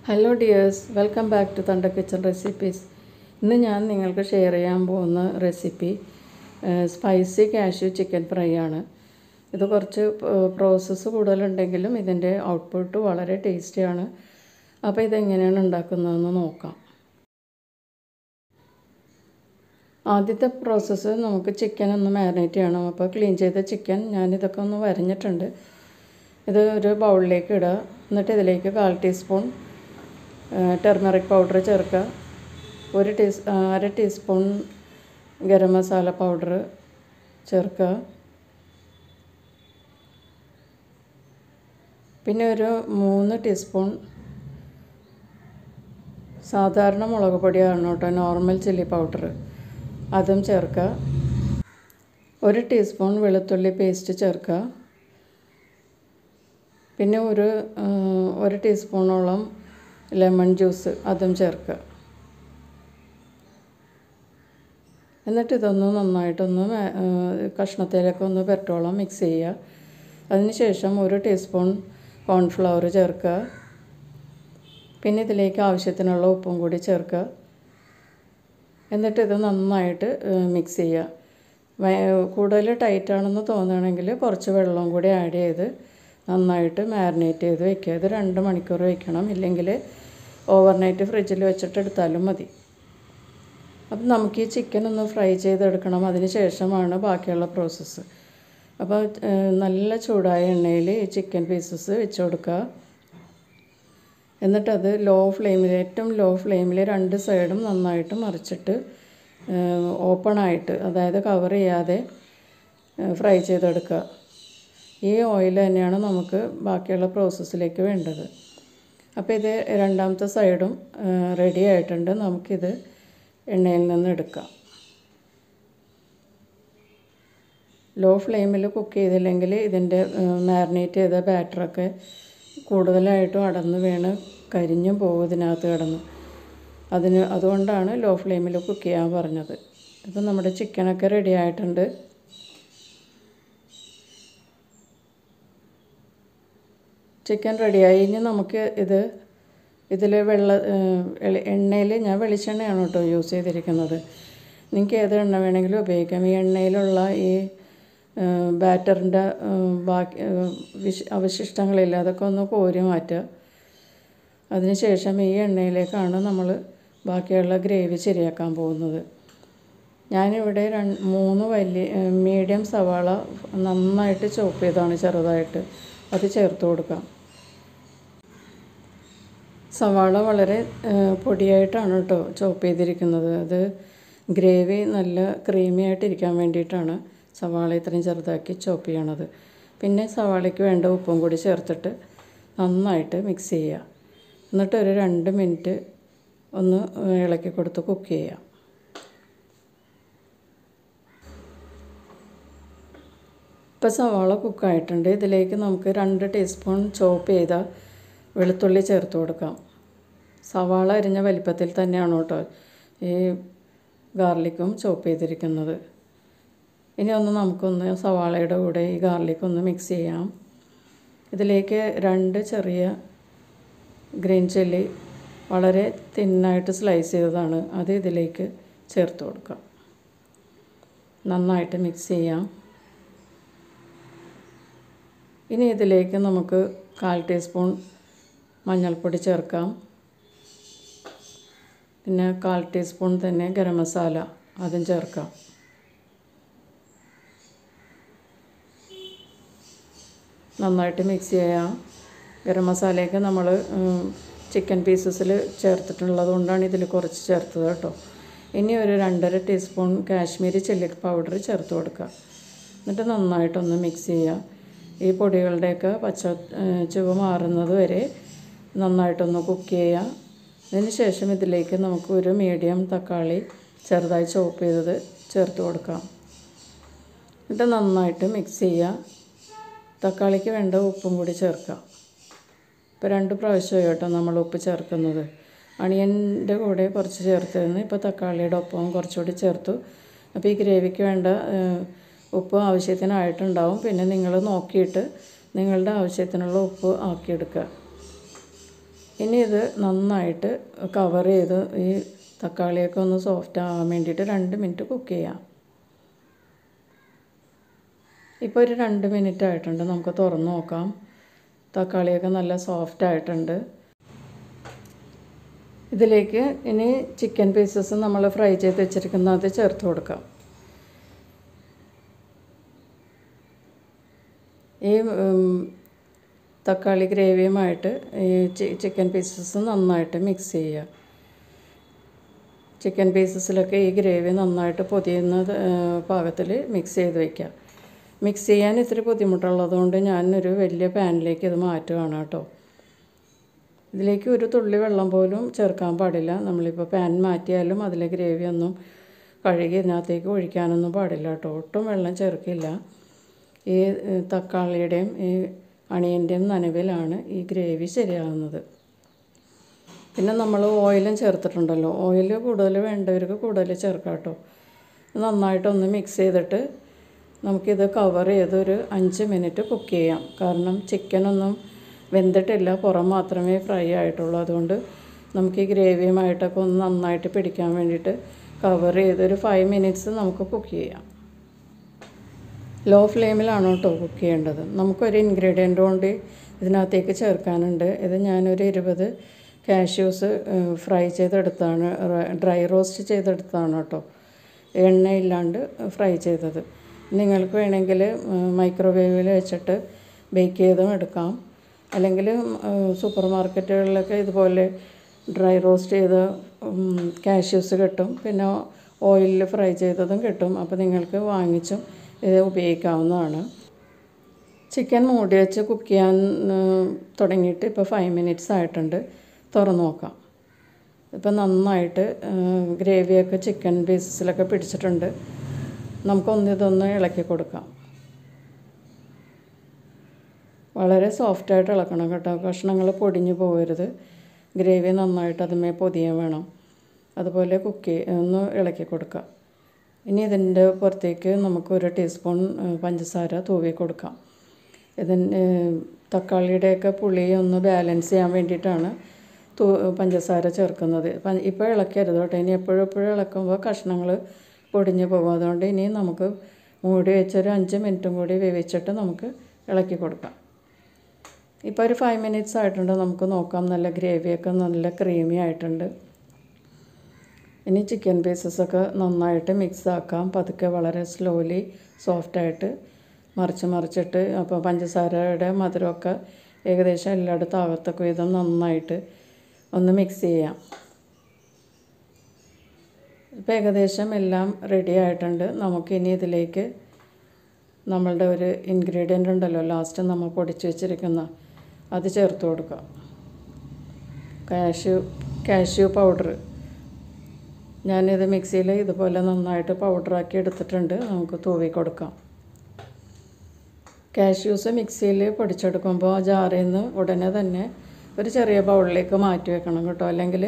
Hello dears, welcome back to തണ്ട kitchen recipes. ഇന്ന് ഞാൻ നിങ്ങൾക്ക് ഷെയർ ചെയ്യാൻ പോകുന്ന recipe spicy cashew chicken fry ആണ്. ഇത് കുറച്ച് പ്രോസസ്സ് കൂടുതലുണ്ടെങ്കിലും ഇതിൻ്റെ ഔട്ട്പുട്ട് വളരെ ടേസ്റ്റിയാണ്. അപ്പോൾ ഇതെങ്ങനെയാണ് ഉണ്ടാക്കുന്നതെന്ന് നോക്കാം. ആദ്യത്തെ പ്രോസസ്സ് നമുക്ക് ചിക്കൻ ഒന്ന് മാരിനേറ്റ് ചെയ്യണം. അപ്പോൾ ക്ലീൻ ചെയ്ത ചിക്കൻ ഞാനിതൊക്കെ ഒന്ന് വരഞ്ഞിട്ടുണ്ട്. ഇത് ഒരു ബൗളിലേക്ക് ഇടുക. എന്നിട്ട് ഇതിലേക്ക് 1/4 ടീസ്പൂൺ ടർമറിക് പൗഡർ ചേർക്കുക. 1/2 ടീസ്പൂൺ ഗരം മസാല പൗഡർ ചേർക്കുക. പിന്നെ ഒരു 3 ടീസ്പൂൺ സാധാരണ മുളക് പൊടിയാണ് കേട്ടോ, നോർമൽ ചില്ലി പൗഡർ, അതും ചേർക്കുക. 1 ടീസ്പൂൺ വെളുത്തുള്ളി പേസ്റ്റ് ചേർക്കുക. പിന്നെ ഒരു ടീസ്പൂണോളം ലെമൺ ജ്യൂസ് അതും ചേർക്കുക. എന്നിട്ട് ഇതൊന്ന് നന്നായിട്ടൊന്ന് കഷ്ണത്തിലേക്ക് ഒന്ന് പെരട്ടോളം മിക്സ് ചെയ്യുക. അതിനുശേഷം 1 ടീസ്പൂൺ കോൺഫ്ലവർ ചേർക്കുക. പിന്നെ ഇതിലേക്ക് ആവശ്യത്തിനുള്ള ഉപ്പും കൂടി ചേർക്കുക. എന്നിട്ട് ഇത് നന്നായിട്ട് മിക്സ് ചെയ്യുക. കൂടുതൽ ടൈറ്റാണെന്ന് തോന്നുകയാണെങ്കിൽ കുറച്ച് വെള്ളം കൂടി ആഡ് ചെയ്ത് നന്നായിട്ട് മാരിനേറ്റ് ചെയ്ത് വെക്കുക. ഇത് 2 മണിക്കൂർ വയ്ക്കണം, ഇല്ലെങ്കിൽ ഓവർനൈറ്റ് ഫ്രിഡ്ജിൽ വെച്ചിട്ട് എടുത്താലും മതി. അപ്പം നമുക്ക് ഈ ചിക്കൻ ഒന്ന് ഫ്രൈ ചെയ്തെടുക്കണം. അതിന് ശേഷമാണ് ബാക്കിയുള്ള പ്രോസസ്സ്. അപ്പോൾ നല്ല ചൂടായ എണ്ണയിൽ ഈ ചിക്കൻ പീസസ് വെച്ച് കൊടുക്കുക. എന്നിട്ടത് ഏറ്റവും ലോ ഫ്ലെയിമിൽ 2 സൈഡും നന്നായിട്ട് മറിച്ചിട്ട് ഓപ്പണായിട്ട്, അതായത് കവർ ചെയ്യാതെ ഫ്രൈ ചെയ്തെടുക്കുക. ഈ ഓയിൽ തന്നെയാണ് നമുക്ക് ബാക്കിയുള്ള പ്രോസസ്സിലേക്ക് വേണ്ടത്. അപ്പോൾ ഇത് രണ്ടാമത്തെ സൈഡും റെഡി ആയിട്ടുണ്ട്. നമുക്കിത് എണ്ണയിൽ നിന്ന് എടുക്കാം. ലോ ഫ്ലെയിമിൽ കുക്ക് ചെയ്തില്ലെങ്കിൽ ഇതിൻ്റെ മാരിനേറ്റ് ചെയ്ത ബാറ്ററൊക്കെ കൂടുതലായിട്ടും അടന്ന് വീണ് കരിഞ്ഞും പോകും ഇതിനകത്ത് കിടന്ന്. അതുകൊണ്ടാണ് ലോ ഫ്ലെയിമിൽ കുക്ക് ചെയ്യാൻ പറഞ്ഞത്. ഇപ്പം നമ്മുടെ ചിക്കനൊക്കെ റെഡി ആയിട്ടുണ്ട്. ചിക്കൻ റെഡിയായി. ഇനി നമുക്ക് ഇതിൽ എണ്ണയിൽ ഞാൻ വെളിച്ചെണ്ണയാണ് കേട്ടോ യൂസ് ചെയ്തിരിക്കുന്നത്. നിങ്ങൾക്ക് ഏത് എണ്ണ വേണമെങ്കിലും ഉപയോഗിക്കാം. ഈ എണ്ണയിലുള്ള ഈ ബാറ്ററിൻ്റെ ബാക്കി അവശിഷ്ടങ്ങളില്ല, അതൊക്കെ ഒന്ന് കോരി മാറ്റുക. അതിനുശേഷം ഈ എണ്ണയിലേക്കാണ് നമ്മൾ ബാക്കിയുള്ള ഗ്രേവി ശരിയാക്കാൻ പോകുന്നത്. ഞാനിവിടെ 3 വലിയ മീഡിയം സവാള നന്നായിട്ട് ചോപ്പ് ചെയ്താണ് ചെറുതായിട്ട്, അത് ചേർത്ത് കൊടുക്കാം. സവാള വളരെ പൊടിയായിട്ടാണ് കേട്ടോ ചോപ്പ് ചെയ്തിരിക്കുന്നത്. അത് ഗ്രേവി നല്ല ക്രീമി ആയിട്ടിരിക്കാൻ വേണ്ടിയിട്ടാണ് സവാള ഇത്രയും ചെറുതാക്കി ചോപ്പ് ചെയ്യണത്. പിന്നെ സവാളയ്ക്ക് വേണ്ട ഉപ്പും കൂടി ചേർത്തിട്ട് നന്നായിട്ട് മിക്സ് ചെയ്യുക. എന്നിട്ട് ഒരു 2 മിനിറ്റ് ഒന്ന് ഇളക്കി കൊടുത്ത് കുക്ക് ചെയ്യുക. ഇപ്പോൾ സവാള കുക്കായിട്ടുണ്ട്. ഇതിലേക്ക് നമുക്ക് 2 ടീസ്പൂൺ ചോപ്പ് ചെയ്ത വെളുത്തുള്ളി ചേർത്ത് കൊടുക്കാം. സവാള അരിഞ്ഞ വലിപ്പത്തിൽ തന്നെയാണ് കേട്ടോ ഈ ഗാർലിക്കും ചോപ്പ് ചെയ്തിരിക്കുന്നത്. ഇനി നമുക്കൊന്ന് സവാളയുടെ കൂടെ ഈ ഗാർലിക്കൊന്ന് മിക്സ് ചെയ്യാം. ഇതിലേക്ക് 2 ചെറിയ ഗ്രീൻ ചില്ലി വളരെ തിന്നായിട്ട് സ്ലൈസ് ചെയ്തതാണ്, അത് ഇതിലേക്ക് ചേർത്ത് കൊടുക്കാം. നന്നായിട്ട് മിക്സ് ചെയ്യാം. ഇനി ഇതിലേക്ക് നമുക്ക് 1/4 ടീസ്പൂൺ മഞ്ഞൾപ്പൊടി ചേർക്കാം. പിന്നെ 1/4 ടീസ്പൂൺ തന്നെ ഗരം മസാല അതും ചേർക്കാം. നന്നായിട്ട് മിക്സ് ചെയ്യാം. ഗരം മസാലയൊക്കെ നമ്മൾ ചിക്കൻ പീസസിൽ ചേർത്തിട്ടുള്ളത് കൊണ്ടാണ് ഇതിൽ കുറച്ച് ചേർത്തത് കേട്ടോ. ഇനി ഒരു 2.5 ടീസ്പൂൺ കാശ്മീരി ചില്ലി പൗഡർ ചേർത്ത് കൊടുക്കുക. എന്നിട്ട് നന്നായിട്ടൊന്ന് മിക്സ് ചെയ്യുക. ഈ പൊടികളുടെയൊക്കെ ചുവ മാറുന്നത് വരെ നന്നായിട്ടൊന്ന് കുക്ക് ചെയ്യുക. അതിന് ശേഷം ഇതിലേക്ക് നമുക്ക് ഒരു മീഡിയം തക്കാളി ചെറുതായി ചോപ്പ് ചെയ്തത് ചേർത്ത് കൊടുക്കാം. എന്നിട്ട് നന്നായിട്ട് മിക്സ് ചെയ്യുക. തക്കാളിക്ക് വേണ്ട ഉപ്പും കൂടി ചേർക്കാം. ഇപ്പോൾ 2 പ്രാവശ്യം കേട്ടോ നമ്മൾ ഉപ്പ് ചേർക്കുന്നത്. അണിയൻ്റെ കൂടെ കുറച്ച് ചേർത്തിരുന്നു, ഇപ്പോൾ തക്കാളിയുടെ ഒപ്പം കുറച്ചുകൂടി ചേർത്തു. അപ്പോൾ ഈ ഗ്രേവിക്ക് വേണ്ട ഉപ്പ് ആവശ്യത്തിനായിട്ടുണ്ടാവും. പിന്നെ നിങ്ങൾ നോക്കിയിട്ട് നിങ്ങളുടെ ആവശ്യത്തിനുള്ള ഉപ്പ് ആക്കിയെടുക്കുക. ഇനി ഇത് നന്നായിട്ട് കവർ ചെയ്ത് ഈ തക്കാളിയൊക്കെ ഒന്ന് സോഫ്റ്റ് ആകാൻ വേണ്ടിയിട്ട് 2 മിനിറ്റ് കുക്ക് ചെയ്യാം. ഇപ്പോൾ ഒരു 2 മിനിറ്റ് ആയിട്ടുണ്ട്. നമുക്ക് തുറന്ന് നോക്കാം. തക്കാളിയൊക്കെ നല്ല സോഫ്റ്റ് ആയിട്ടുണ്ട്. ഇതിലേക്ക് ഇനി ചിക്കൻ പീസസ് നമ്മൾ ഫ്രൈ ചെയ്ത് വെച്ചിരിക്കുന്നത് ചേർത്ത് കൊടുക്കാം. ഈ തക്കാളി ഗ്രേവിയുമായിട്ട് ഈ ചിക്കൻ പീസസ് നന്നായിട്ട് മിക്സ് ചെയ്യുക. ചിക്കൻ പീസസിലൊക്കെ ഈ ഗ്രേവി നന്നായിട്ട് പൊതിയുന്ന പാകത്തിൽ മിക്സ് ചെയ്ത് വയ്ക്കുക. മിക്സ് ചെയ്യാൻ ഇത്തിരി ബുദ്ധിമുട്ടുള്ളതുകൊണ്ട് ഞാനൊരു വലിയ പാനിലേക്ക് ഇത് മാറ്റുകയാണ് കേട്ടോ. ഇതിലേക്ക് ഒരു തുള്ളി വെള്ളം പോലും ചേർക്കാൻ പാടില്ല. നമ്മളിപ്പോൾ പാൻ മാറ്റിയാലും അതിലെ ഗ്രേവി ഒന്നും കഴുകി ഇതിനകത്തേക്ക് ഒഴിക്കാനൊന്നും പാടില്ല കേട്ടോ. ഒട്ടും വെള്ളം ചേർക്കില്ല. ഈ തക്കാളിയുടെയും ഈ അണിയൻ്റെയും നനവിലാണ് ഈ ഗ്രേവി ശരിയാകുന്നത്. പിന്നെ നമ്മൾ ഓയിലും ചേർത്തിട്ടുണ്ടല്ലോ. ഓയിൽ കൂടുതൽ വേണ്ടവർക്ക് കൂടുതൽ ചേർക്കാം കേട്ടോ. നന്നായിട്ടൊന്ന് മിക്സ് ചെയ്തിട്ട് നമുക്കിത് കവർ ചെയ്ത് ഒരു 5 മിനിറ്റ് കുക്ക് ചെയ്യാം. കാരണം ചിക്കനൊന്നും വെന്തിട്ടില്ല, പുറം മാത്രമേ ഫ്രൈ ആയിട്ടുള്ളൂ. അതുകൊണ്ട് നമുക്ക് ഈ ഗ്രേവിയുമായിട്ടൊക്കെ ഒന്ന് നന്നായിട്ട് പിടിക്കാൻ വേണ്ടിയിട്ട് കവർ ചെയ്ത് ഒരു 5 മിനിറ്റ്സ് നമുക്ക് കുക്ക് ചെയ്യാം. ലോ ഫ്ലെയിമിലാണ് കേട്ടോ കുക്ക് ചെയ്യേണ്ടത്. നമുക്കൊരു ഇൻഗ്രീഡിയൻ്റ് കൊണ്ട് ഇതിനകത്തേക്ക് ചേർക്കാനുണ്ട്. ഇത് ഞാനൊരു 20 കാഷ്യൂസ് ഫ്രൈ ചെയ്തെടുത്താണ്, ഡ്രൈ റോസ്റ്റ് ചെയ്തെടുത്താണ് കേട്ടോ. എണ്ണയില്ലാണ്ട് ഫ്രൈ ചെയ്തത്. നിങ്ങൾക്ക് വേണമെങ്കിൽ മൈക്രോവേവിൽ വെച്ചിട്ട് ബേക്ക് ചെയ്തും എടുക്കാം. അല്ലെങ്കിൽ സൂപ്പർ മാർക്കറ്റുകളിലൊക്കെ ഇതുപോലെ ഡ്രൈ റോസ്റ്റ് ചെയ്ത കാഷ്യൂസ് കിട്ടും. പിന്നെ ഓയിലിൽ ഫ്രൈ ചെയ്തതും കിട്ടും. അപ്പോൾ നിങ്ങൾക്ക് വാങ്ങിച്ചും ഇത് ഉപയോഗിക്കാവുന്നതാണ്. ചിക്കൻ മൂടി വെച്ച് കുക്ക് ചെയ്യാൻ തുടങ്ങിയിട്ട് ഇപ്പോൾ 5 മിനിറ്റ്സ് ആയിട്ടുണ്ട്. തുറന്ന് നോക്കാം. ഇപ്പോൾ നന്നായിട്ട് ഗ്രേവിയൊക്കെ ചിക്കൻ പീസസിലൊക്കെ പിടിച്ചിട്ടുണ്ട്. നമുക്കൊന്നിതൊന്ന് ഇളക്കി കൊടുക്കാം. വളരെ സോഫ്റ്റായിട്ട് ഇളക്കണം കേട്ടോ. കഷ്ണങ്ങൾ പൊടിഞ്ഞു പോകരുത്. ഗ്രേവി നന്നായിട്ട് അതുമേ പൊതിയാൻ വേണം. അതുപോലെ ഒന്ന് ഇളക്കി കൊടുക്കാം. ഇനി ഇതിൻ്റെ പുറത്തേക്ക് നമുക്ക് 1 ടീസ്പൂൺ പഞ്ചസാര തൂവി കൊടുക്കാം. ഇതിന് തക്കാളിയുടെയൊക്കെ പുളി ഒന്ന് ബാലൻസ് ചെയ്യാൻ വേണ്ടിയിട്ടാണ് പഞ്ചസാര ചേർക്കുന്നത്. ഇപ്പോൾ ഇളക്കരുത് കേട്ടോ. ഇനി എപ്പോഴും ഇളക്കുമ്പോൾ കഷ്ണങ്ങൾ പൊടിഞ്ഞു പോകും. അതുകൊണ്ട് ഇനി നമുക്ക് മൂടി വെച്ചൊരു 5 മിനിറ്റും കൂടി വേവിച്ചിട്ട് നമുക്ക് ഇളക്കി കൊടുക്കാം. ഇപ്പോൾ ഒരു 5 മിനിറ്റ്സ് ആയിട്ടുണ്ട്. നമുക്ക് നോക്കാം. നല്ല ഗ്രേവിയൊക്കെ നല്ല ക്രീമി ആയിട്ടുണ്ട്. ഇനി ചിക്കൻ പീസസൊക്കെ നന്നായിട്ട് മിക്സ് ആക്കാം. പതുക്കെ വളരെ സ്ലോലി സോഫ്റ്റായിട്ട് മറിച്ചിട്ട് അപ്പോൾ പഞ്ചസാരയുടെ മധുരമൊക്കെ ഏകദേശം എല്ലായിടത്തും ആകത്തക്ക വിധം നന്നായിട്ട് ഒന്ന് മിക്സ് ചെയ്യാം. ഇപ്പോൾ ഏകദേശം എല്ലാം റെഡി ആയിട്ടുണ്ട്. നമുക്കിനി ഇതിലേക്ക് നമ്മളുടെ ഒരു ഇൻഗ്രീഡിയൻ്റ് ഉണ്ടല്ലോ, ലാസ്റ്റ് നമ്മൾ പൊടിച്ച് വെച്ചിരിക്കുന്ന അത് ചേർത്ത് കൊടുക്കാം. Cashew powder. ഞാനിത് മിക്സിയിൽ ഇതുപോലെ നന്നായിട്ട് പൗഡറാക്കി എടുത്തിട്ടുണ്ട്. നമുക്ക് തൂവി കൊടുക്കാം. കാഷ്യൂസ് മിക്സിയിൽ പൊടിച്ചെടുക്കുമ്പോൾ ജാറിൽ നിന്ന് ഉടനെ തന്നെ ഒരു ചെറിയ ബൗളിലേക്ക് മാറ്റി വെക്കണം കേട്ടോ. അല്ലെങ്കിൽ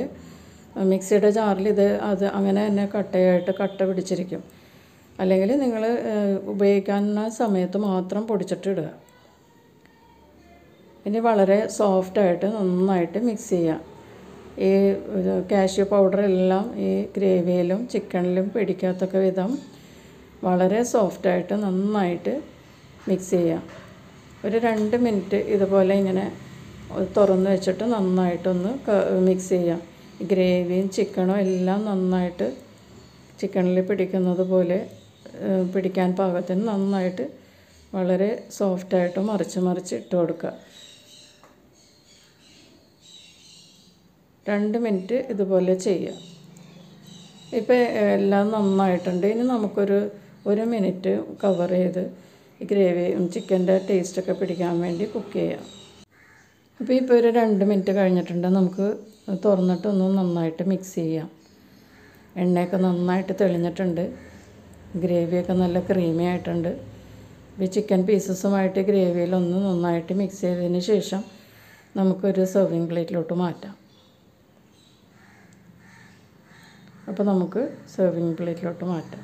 മിക്സിയുടെ ജാറിൽ അത് അങ്ങനെ തന്നെ കട്ട പിടിച്ചിരിക്കും. അല്ലെങ്കിൽ നിങ്ങൾ ഉപയോഗിക്കുന്ന സമയത്ത് മാത്രം പൊടിച്ചിട്ട് ഇടുക. ഇനി വളരെ സോഫ്റ്റായിട്ട് നന്നായിട്ട് മിക്സ് ചെയ്യാം. ഈ കാഷ്യൂ പൗഡറെല്ലാം ഈ ഗ്രേവിയിലും ചിക്കനിലും പിടിക്കാത്തക്ക വിധം വളരെ സോഫ്റ്റായിട്ട് നന്നായിട്ട് മിക്സ് ചെയ്യാം. ഒരു 2 മിനിറ്റ് ഇതുപോലെ ഇങ്ങനെ തുറന്ന് വെച്ചിട്ട് നന്നായിട്ടൊന്ന് മിക്സ് ചെയ്യാം. ഗ്രേവിയും ചിക്കനും എല്ലാം നന്നായിട്ട് ചിക്കനിൽ പിടിക്കുന്നത് പോലെ പിടിക്കാൻ പാകത്തിന് നന്നായിട്ട് വളരെ സോഫ്റ്റായിട്ട് മറിച്ച് ഇട്ട് കൊടുക്കുക. 2 മിനിറ്റ് ഇതുപോലെ ചെയ്യുക. ഇപ്പോൾ എല്ലാം നന്നായിട്ടുണ്ട്. ഇനി നമുക്കൊരു 1 മിനിറ്റ് കവർ ചെയ്ത് ഗ്രേവിയും ചിക്കൻ്റെ ടേസ്റ്റൊക്കെ പിടിക്കാൻ വേണ്ടി കുക്ക് ചെയ്യാം. ഇപ്പോൾ ഒരു 2 മിനിറ്റ് കഴിഞ്ഞിട്ടുണ്ട്. നമുക്ക് തുറന്നിട്ടൊന്ന് നന്നായിട്ട് മിക്സ് ചെയ്യാം. എണ്ണയൊക്കെ നന്നായിട്ട് തെളിഞ്ഞിട്ടുണ്ട്. ഗ്രേവിയൊക്കെ നല്ല ക്രീമി ആയിട്ടുണ്ട്. ഈ ചിക്കൻ പീസസുമായിട്ട് ഗ്രേവിയിലൊന്ന് നന്നായിട്ട് മിക്സ് ചെയ്തതിന് ശേഷം നമുക്കൊരു സെർവിങ് പ്ലേറ്റിലോട്ട് മാറ്റാം. അപ്പോൾ നമുക്ക് സെർവിങ് പ്ലേറ്റിലോട്ട് മാറ്റാം.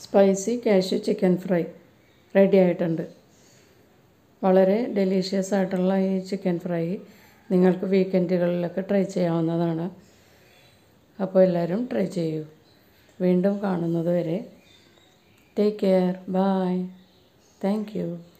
Spicy cashew chicken fry ready ആയിട്ടുണ്ട്. വളരെ ഡെലീഷ്യസ് ആയിട്ടുള്ള ഈ ചിക്കൻ ഫ്രൈ നിങ്ങൾക്ക് വീക്കെൻഡുകളിലൊക്കെ ട്രൈ ചെയ്യാവുന്നതാണ്. അപ്പോൾ എല്ലാവരും ട്രൈ ചെയ്യൂ. വീണ്ടും കാണുന്നത് വരെ take care. Bye. Thank U.